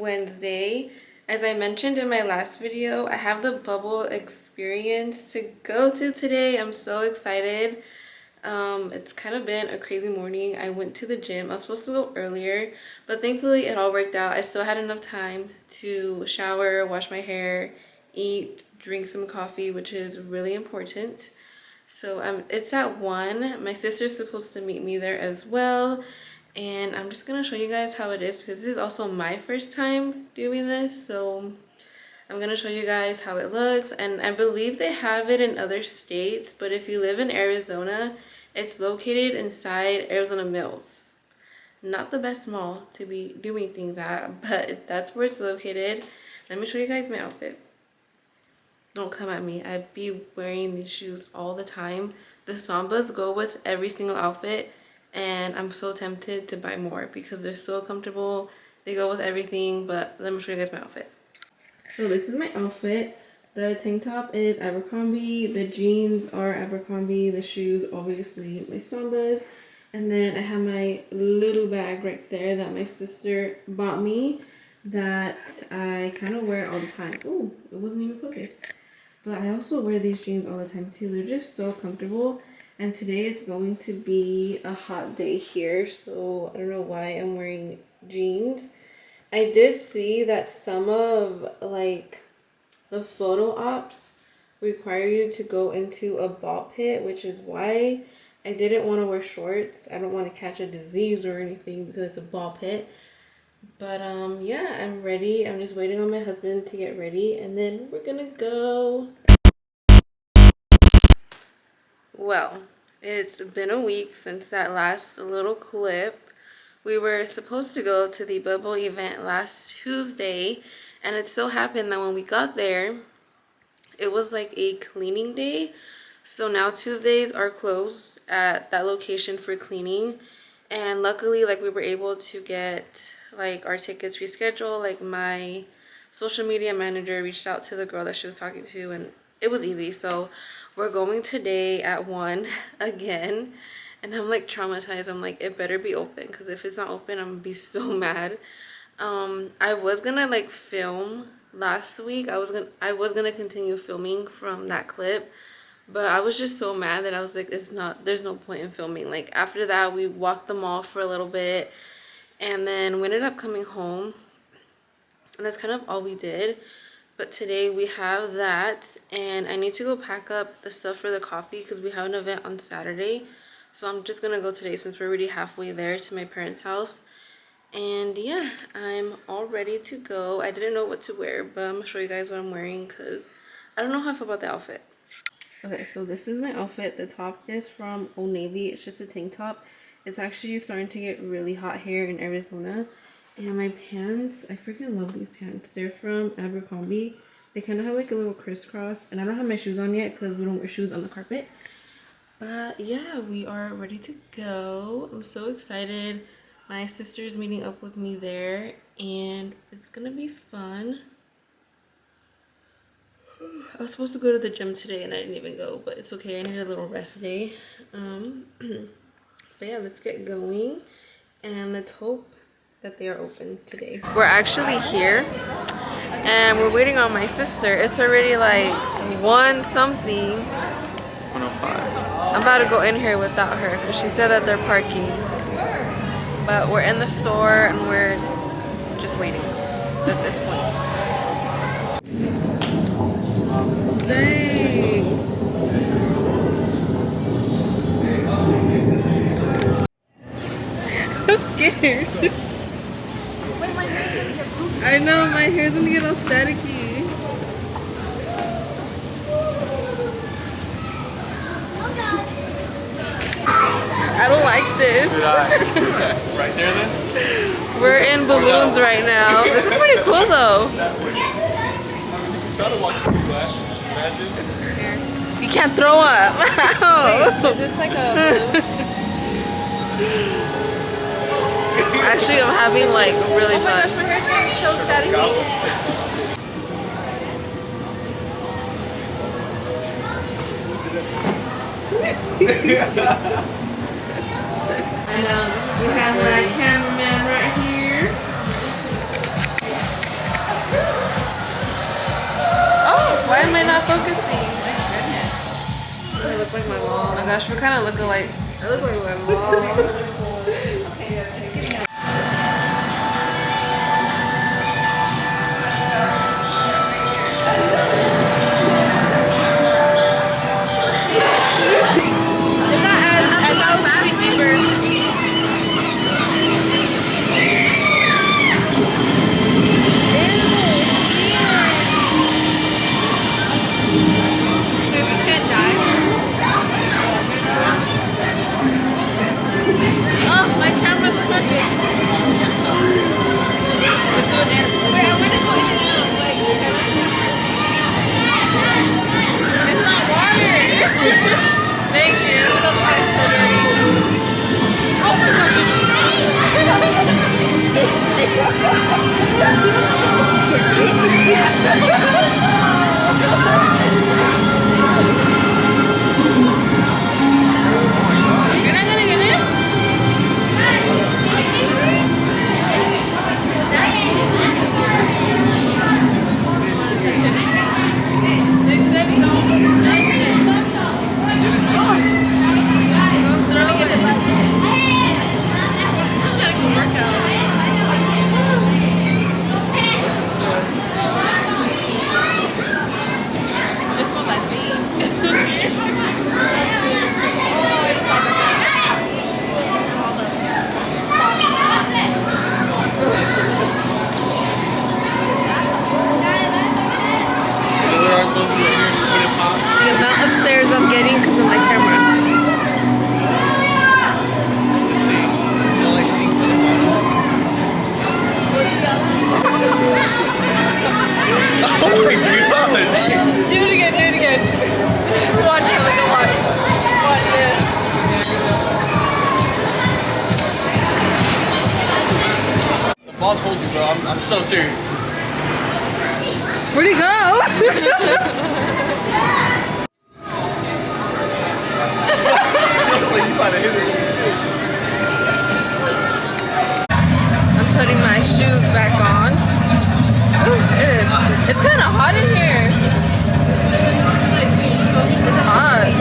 Wednesday. As I mentioned in my last video, I have the bubble experience to go to today. I'm so excited. It's kind of been a crazy morning. I went to the gym. I was supposed to go earlier, but thankfully it all worked out. I still had enough time to shower, wash my hair, eat, drink some coffee, which is really important. So it's at 1. My sister's supposed to meet me there as well. And I'm just gonna show you guys how it is because this is also my first time doing this. So I'm gonna show you guys how it looks. And I believe they have it in other states, but if you live in Arizona, it's located inside Arizona Mills. Not the best mall to be doing things at, but that's where it's located. Let me show you guys my outfit. Don't come at me. I be wearing these shoes all the time. The Sambas go with every single outfit, and I'm so tempted to buy more because they're so comfortable. They go with everything, but let me show you guys my outfit. So this is my outfit. The tank top is Abercrombie, the jeans are Abercrombie, the shoes obviously my Sambas, and then I have my little bag right there that my sister bought me that I kind of wear all the time. Ooh, it wasn't even focused. But I also wear these jeans all the time too. They're just so comfortable. And today it's going to be a hot day here, so I don't know why I'm wearing jeans. I did see that some of like the photo ops require you to go into a ball pit, which is why I didn't want to wear shorts. I don't want to catch a disease or anything because it's a ball pit. But yeah, I'm ready. I'm just waiting on my husband to get ready and then we're gonna go. Well, it's been a week since that last little clip. We were supposed to go to the bubble event last Tuesday, and it so happened that when we got there, it was like a cleaning day. So now Tuesdays are closed at that location for cleaning. And luckily, like, we were able to get like our tickets rescheduled. Like, my social media manager reached out to the girl that she was talking to, and it was easy. So we're going today at 1 again, and I'm like traumatized. I'm like, it better be open, because if it's not open, I'm gonna be so mad. I was gonna like film last week. I was gonna continue filming from that clip, but I was just so mad that I was like, there's no point in filming. Like, after that, we walked the mall for a little bit, and then we ended up coming home, and that's kind of all we did. But today we have that, and I need to go pack up the stuff for the coffee because we have an event on Saturday. So I'm just gonna go today since we're already halfway there to my parents' house. And yeah, I'm all ready to go. I didn't know what to wear, but I'm gonna show you guys what I'm wearing because I don't know how I feel about the outfit. Okay, so this is my outfit. The top is from Old Navy. It's just a tank top. It's actually starting to get really hot here in Arizona. And my pants, I freaking love these pants. They're from Abercrombie. They kind of have like a little crisscross. And I don't have my shoes on yet because we don't wear shoes on the carpet. But yeah, we are ready to go. I'm so excited. My sister's meeting up with me there, and it's gonna be fun. I was supposed to go to the gym today and I didn't even go, but it's okay. I need a little rest day. But yeah, let's get going, and let's hope that they are open today. We're actually here and we're waiting on my sister. It's already like 1 something. 105. I'm about to go in here without her because she said that they're parking. But we're in the store and we're just waiting at this point. Dang. I'm scared. I know, my hair's gonna get all staticky. I don't like this. Right there then? We're in balloons right now. This is pretty cool though. Try to walk through the glass. Imagine. You can't throw up. Wait, is this like a balloon? Actually, I'm having like really Oh my fun. gosh, my hair's getting so staticky. I know. We have my cameraman right here. Why am I not focusing? Goodness. I look like my mom. Oh my gosh, we kind of look alike. I look like my mom. Thank you. That's so dirty. Oh my gosh, this You're not gonna get it? The amount of stairs I'm getting because of my camera. Let's see. All I see to the bottom. Oh my gosh! Do it again, do it again. Watch it, like a watch. Watch this. The boss hold you, bro. I'm so serious. Where'd he go? Looks like you might have hit it. I'm putting my shoes back on. Ooh, it is. It's kind of hot in here. It's hot.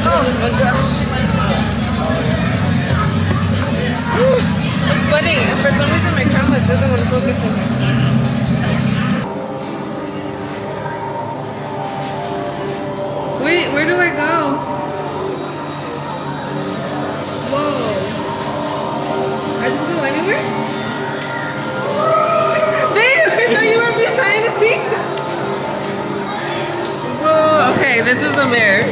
Oh my gosh. I'm sweating, and for some reason my camera doesn't want to focus in here. Wait, where do I go? Whoa. I just go anywhere? Babe, I thought you were behind me. Whoa. Okay, this is the mirror.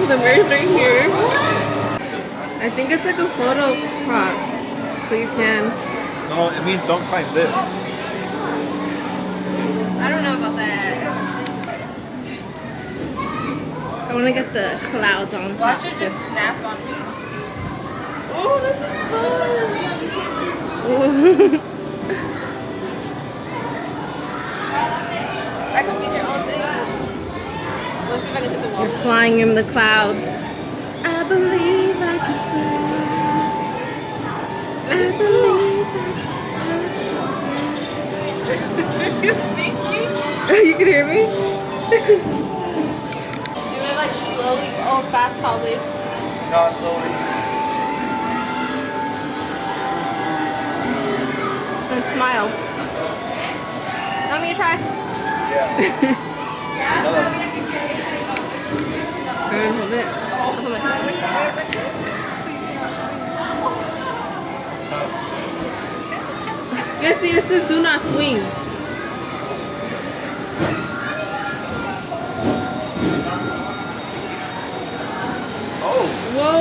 The mirror's right here. I think it's like a photo prop. So you can. No, it means don't climb this. I don't know about that. I want to get the clouds on top. Watch it just snap on me. Oh, this is fun. I could be here all day. Let's see if I can hit the wall. You're flying in the clouds. I believe I can fly. I believe I can touch the Thank you. sky. You can hear me? Do it like slowly. Oh, fast probably. No, slowly. And smile. Want me to try? Yeah. Turn, hold it. Yes, see, it says do not swing. Oh. Whoa.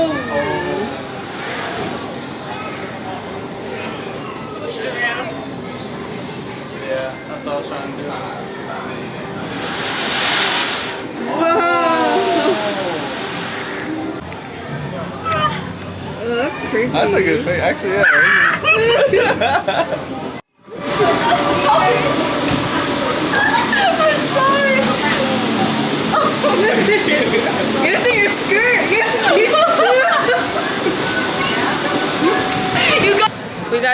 Switch it around. Yeah, that's what I was trying to do. It looks creepy. That's a good thing. Actually, yeah. Get to your skirt. Get to your... You got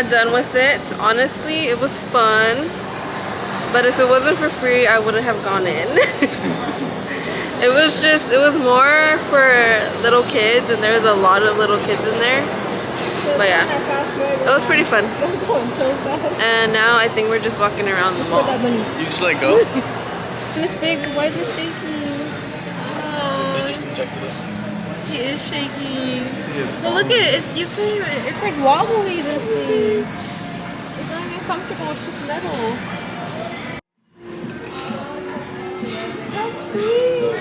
got done with it. Honestly, it was fun. But if it wasn't for free, I wouldn't have gone in. It was more for little kids, and there was a lot of little kids in there. But yeah, it was pretty fun. And now I think we're just walking around the mall. You just let go? And it's big, why is it shaking? They just injected it. He is shaking. See his But look at it, it's like wobbly, this thing. It's not even comfortable, it's just metal. How sweet.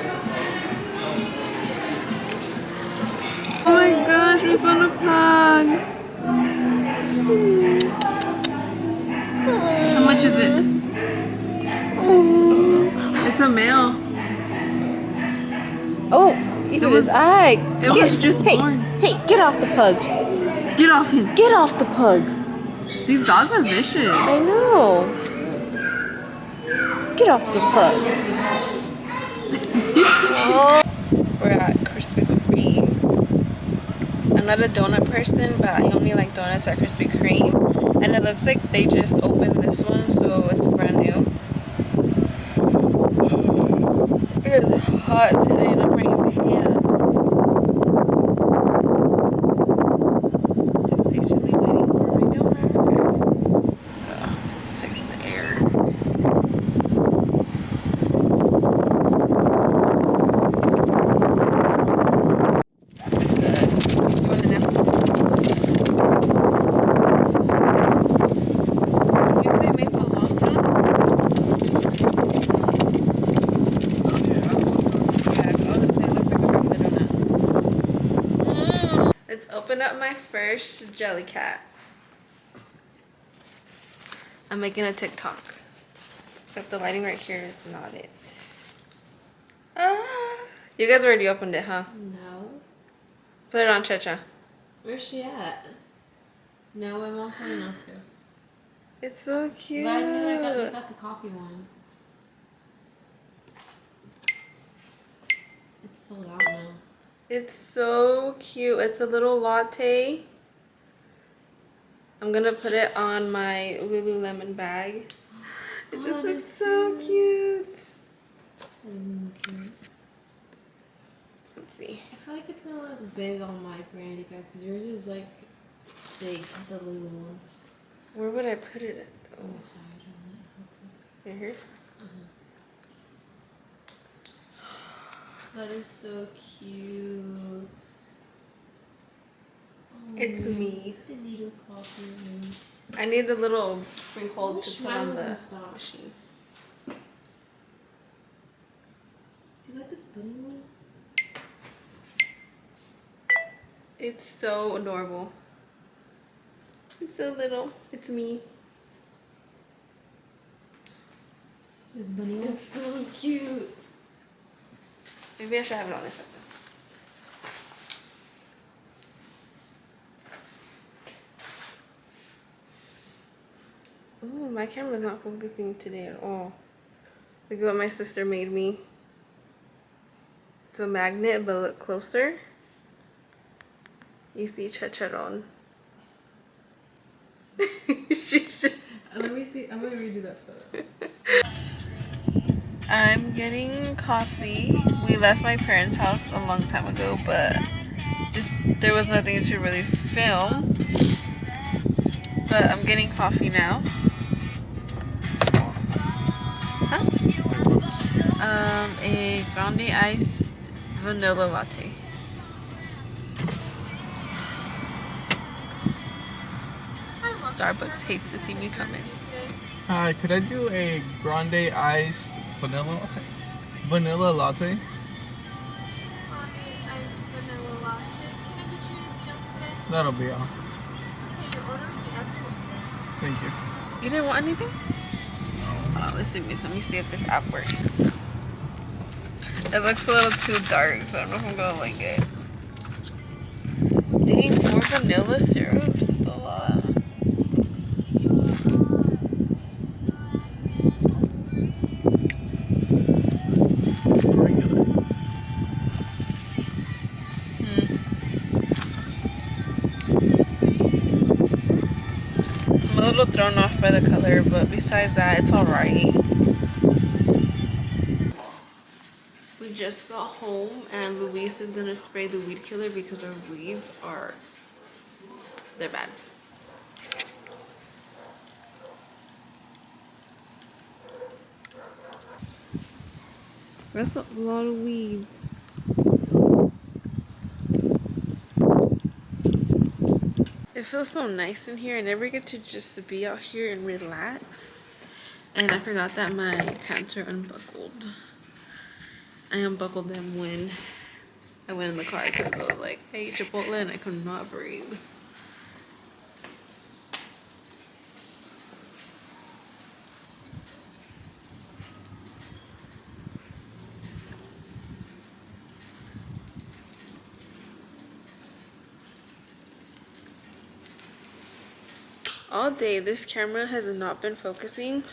Oh my gosh, we found a pug. How much is it? It's a male. Oh, it was eye. It was just born. Hey, get off the pug. Get off him. Get off the pug. These dogs are vicious. I know. Get off the pug. We're at Krispy Kreme. I'm not a donut person, but I only like donuts at Krispy Kreme. And it looks like they just opened this one, so it's brand new. It's hot today and I'm wearing pants. Just patiently waiting for my donut. Let's fix the air. Open up my first jellycat. I'm making a TikTok. Except the lighting right here is not it. Ah. You guys already opened it, huh? No. Put it on Checha. Where's she at? No, I won't tell you not to. It's so cute. But I knew you got the coffee one. It's sold out now. It's so cute. It's a little latte. I'm gonna put it on my Lululemon bag. It just looks so cute. Let's see. I feel like it's gonna look big on my brandy bag because yours is like big, the Lulu one. Where would I put it at though? On the side on it. Right here? That is so cute. It's me. The little coffee rings. I need the little free hold to put on the machine. Do you like this bunny one? It's so adorable. It's so little. It's me. This bunny one? It's so cute. Maybe I should have it on this side. Ooh, my camera's not focusing today at all. Look at what my sister made me. It's a magnet, but look closer. You see Checharón. She's just... Let me see. I'm gonna redo that photo. I'm getting coffee. We left my parents' house a long time ago, but just there was nothing to really film. But I'm getting coffee now. Huh? A grande iced vanilla latte. Starbucks hates to see me coming. Hi, could I do a grande iced vanilla latte? Vanilla latte? That'll be all. Thank you. You didn't want anything? Let me see if this app works. It looks a little too dark, so I don't know if I'm gonna like it. Dang, 4 vanilla syrups? That's a lot. It's regular. little thrown off by the color, but besides that, it's alright. We just got home and Luis is gonna spray the weed killer because our weeds are, they're bad. That's a lot of weeds. It feels so nice in here. I never get to just be out here and relax. And I forgot that my pants are unbuckled. I unbuckled them when I went in the car because I was like, I ate Chipotle and I could not breathe. All day this camera has not been focusing,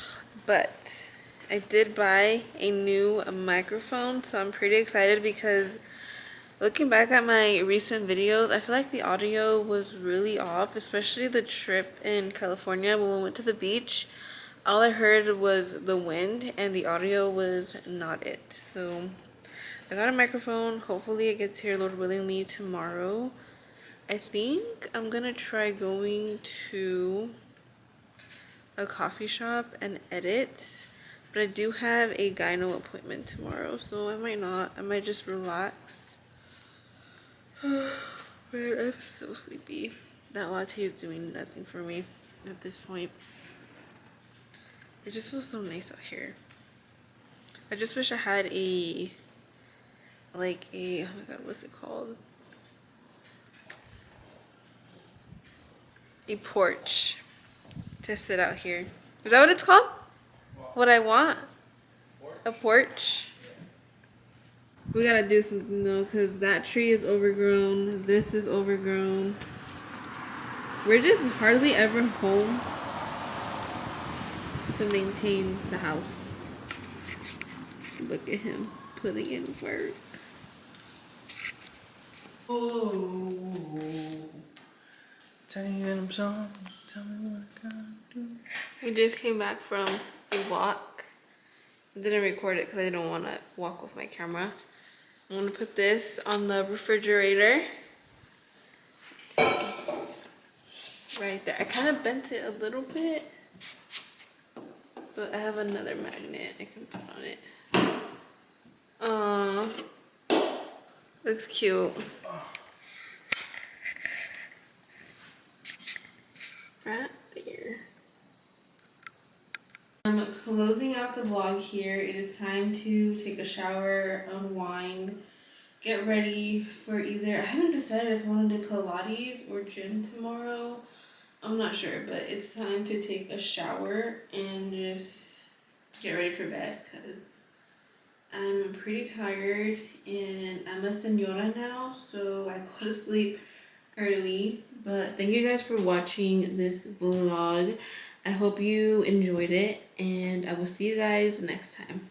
but I did buy a new microphone, so I'm pretty excited because looking back at my recent videos, I feel like the audio was really off, especially the trip in California when we went to the beach. All I heard was the wind and the audio was not it. So I got a microphone. Hopefully it gets here, Lord willingly, tomorrow. I think I'm gonna try going to a coffee shop and edit, but I do have a gyno appointment tomorrow, so I might not. I might just relax. Man, I'm so sleepy. That latte is doing nothing for me at this point. It just feels so nice out here. I just wish I had a, like a, oh my god, what's it called? A porch to sit out here. Is that what it's called? What I want? A porch? We gotta do something though, because that tree is overgrown. This is overgrown. We're just hardly ever home to maintain the house. Look at him putting in work. Oh, singing them songs. Tell me what I gotta do. We just came back from a walk. I didn't record it because I didn't want to walk with my camera. I'm going to put this on the refrigerator. Right there. I kind of bent it a little bit, but I have another magnet I can put on it. Looks cute. Right there. I'm closing out the vlog here. It is time to take a shower, unwind, get ready for either, I haven't decided if I want to do Pilates or gym tomorrow. I'm not sure, but it's time to take a shower and just get ready for bed because I'm pretty tired and I'm a señora now, so I go to sleep early. But thank you guys for watching this vlog. I hope you enjoyed it and I will see you guys next time.